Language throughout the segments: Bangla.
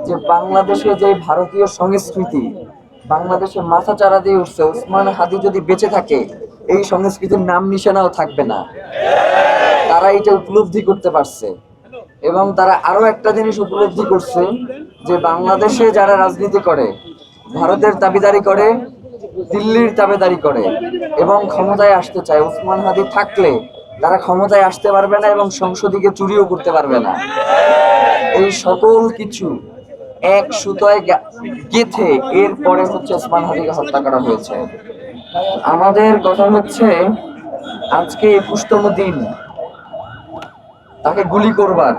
যে বাংলাদেশে যে ভারতীয় সংস্কৃতি বাংলাদেশে মাথা চারা দিয়ে উঠছে, ওসমান হাদি যদি বেঁচে থাকে এই সংস্কৃতির নাম নিশানাও থাকবে না। তারা এটা উপলব্ধি করতে পারছে এবং তারা আরো একটা জিনিস উপলব্ধি করছে যে বাংলাদেশে যারা রাজনীতি করে ভারতের দাবিদারি করে, দিল্লির দাবিদারি করে এবং ক্ষমতায় আসতে চায়, ওসমান হাদি থাকলে তারা ক্ষমতায় আসতে পারবে না এবং সংসদীকে চুরিও করতে পারবে না। এই সকল কিছু এক সুতোয় গেথে এরপরে হচ্ছে ওসমান হাদিকে হত্যা করা হয়েছে। আমাদের কথা হচ্ছে আজকে 21তম দিন তাকে গুলি করবার,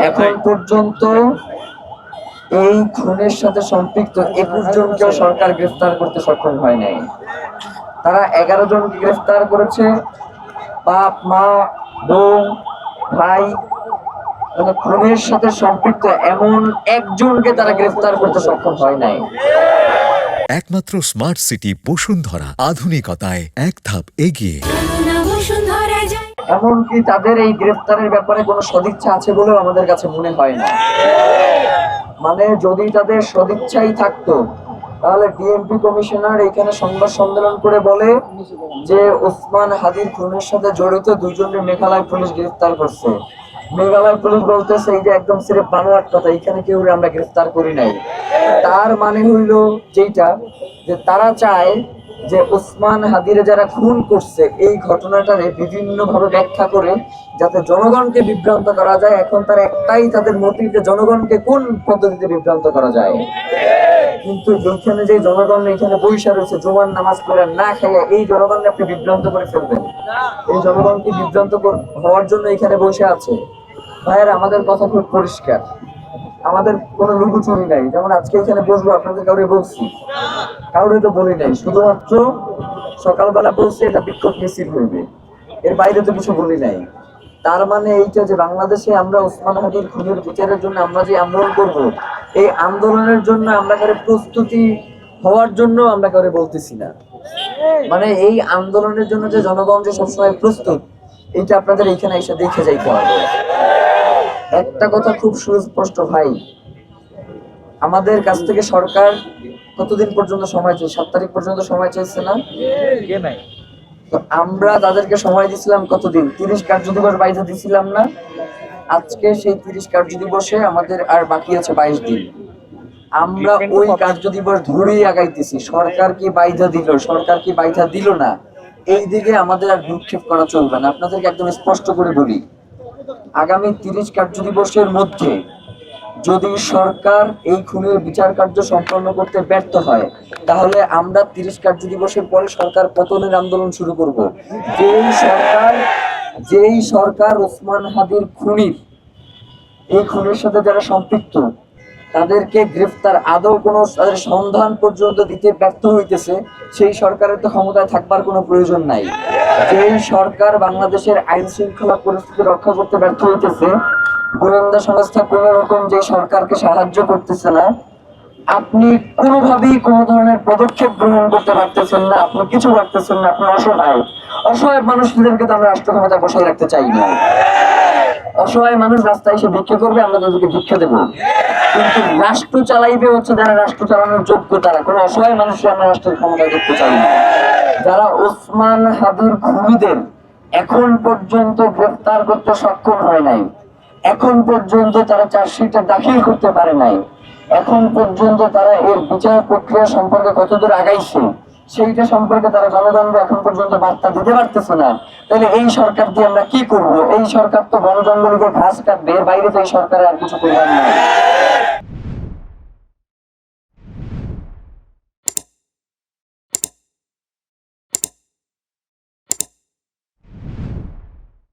এখন পর্যন্ত এই খুনের সাথে সম্পৃক্ত 21 জনকেও সরকার গ্রেফতার করতে সক্ষম হয় নাই। তারা 11 জনকে গ্রেফতার করেছে, বাপ মা বোন ভাই, খুনের সাথে সম্পৃক্ত এমন একজনকে তারা গ্রেফতার করতে সক্ষম হয় নাই। একমাত্র স্মার্ট সিটি বসুন্ধরা, আধুনিকতায় এক ধাপ এগিয়ে। এমনকি তাদের এই গ্রেফতারের ব্যাপারে কোনো সদিচ্ছা আছে বলেও আমাদের কাছে মনে হয় না। মানে যদি তাদের সদিচ্ছাই থাকতো তাহলে ডিএমপি কমিশনার এখানে সংবাদ সম্মেলন করে বলে যে ওসমান হাদির খুনের সাথে জড়িত 2 জনের মেঘালয় পুলিশ গ্রেফতার করছে। মেঘালয় পুলিশ বলতেছে এইটা একদম সিরেফ বানোয়াট কথা, এখানে কেউ আমরা গ্রেফতার করি নাই। তার মানে হইল যেটা যে তারা চায় যে ওসমান হাদিরে যারা খুন করছে এই ঘটনাটারে বিভিন্ন ভাবে ব্যাখ্যা করে যাতে জনগণকে বিভ্রান্ত করা যায়। এখন তার একটাই তাদের মোটিভ যে জনগণকে কোন পদ্ধতিতে বিভ্রান্ত করা যায়। কিন্তু এইখানে যে জনগণ এখানে বৈশা রয়েছে জুমার নামাজ পড়ে না খেয়ে, এই জনগণকে আপনি বিভ্রান্ত করে ফেলবেন। এই জনগণকে বিভ্রান্ত হওয়ার জন্য এখানে বসে আছে। ভাইয়ের আমাদের কথা খুব পরিষ্কার, আমাদের কোনো লুকোচুরি নাই। যেমন আজকে এখানে বসবো আপনাদের কাউরে বলছি, কাউরে তো বলি নাই, শুধুমাত্র সকালবেলা বলছি এটা বিক্ষোভ মিছিল হইবে, এর বাইরে তো কিছু বলি নাই। তার মানে এইটা যে বাংলাদেশে আমরা ওসমান হাদির খুনের বিচারের জন্য আমরা যে আন্দোলন করব, এই আন্দোলনের জন্য আমরা কারে প্রস্তুতি হওয়ার জন্য আমরা কাউরে বলতেছি না। মানে এই আন্দোলনের জন্য যে জনগণ যে সবসময় প্রস্তুত, এইটা আপনাদের এইখানে এসে দেখে যাইতে হবে। একটা কথা খুব সুস্পষ্ট ভাই, আমাদের কাছ থেকে সরকার কতদিন পর্যন্ত সময় চাই? 7 তারিখ পর্যন্ত সময় চাইছে না? তো আমরা তাদেরকে সময় দিছিলাম কতদিন? 30 কার্য দিবস বাইরে দিছিলাম না? আজকে সেই 30 কার্য দিবসে আমাদের আর বাকি আছে 22 দিন। আমরা ওই কার্য দিবস ধরেই আগাইতেছি। সরকার কি বাইধা দিল, সরকার কি বাইধা দিল না, এই দিকে আমাদের আর ভ্রুক্ষেপ করা চলবে না। আপনাদেরকে একদম স্পষ্ট করে বলি, আগামী 30 কার্য দিবসের মধ্যে যদি সরকার এই খুনের বিচার কার্য সম্পন্ন করতে ব্যর্থ হয় তাহলে আমরা 30 কার্য দিবসের পরে সরকার পতনের আন্দোলন শুরু করব। যেই সরকার ওসমান হাদির এই খুনের সাথে যারা সম্পৃক্ত তাদেরকে গ্রেফতার আদৌ কোনো তাদের সন্ধান পর্যন্ত দিতে ব্যর্থ হইতেছে, সেই সরকারের তো ক্ষমতায় থাকবার কোনো প্রয়োজন নাই। যেই সরকার বাংলাদেশের আইন শৃঙ্খলা পরিস্থিতি রক্ষা করতে ব্যর্থ হইতেছে, গোয়েন্দা সংস্থা কোন রকম যে সরকারকে সাহায্য করতেছে না, আপনি কোনোভাবেই কোনো ধরনের পদক্ষেপ গ্রহণ করতে পারতেছেন না, আপনি কিছু পারতেছেন না, আপনি অসহায় মানুষদেরকে তো আমরা রাষ্ট্র ক্ষমতায় বসায় রাখতে চাই না। অসহায় মানুষ রাস্তায় এসে ভিক্ষা করবে, আমরা তাদেরকে ভিক্ষা দেবো, কিন্তু রাষ্ট্র চালাইবে হচ্ছে যারা রাষ্ট্র চালানোর যোগ্য তারা। কোনো অসহায় মানুষকে আমরা রাষ্ট্রের ক্ষমতায় দেখতে চাই না। যারা ওসমান হাদির খুনিদের এখন পর্যন্ত গ্রেফতার করতে সক্ষম হয় নাই, এখন পর্যন্ত তারা চার্জশিটটা দাখিল করতে পারে নাই, এখন পর্যন্ত তারা এর বিচার প্রক্রিয়া সম্পর্কে কতদূর আগাইছে সেইটা সম্পর্কে তারা জনগণকে এখন পর্যন্ত বার্তা দিতে পারতেছে না, তাহলে এই সরকার দিয়ে আমরা কি করবো? এই সরকার তো বনজঙ্গলকে ঘাস কাটবে, এর বাইরে তো এই সরকারের আর কিছু করবার নাই।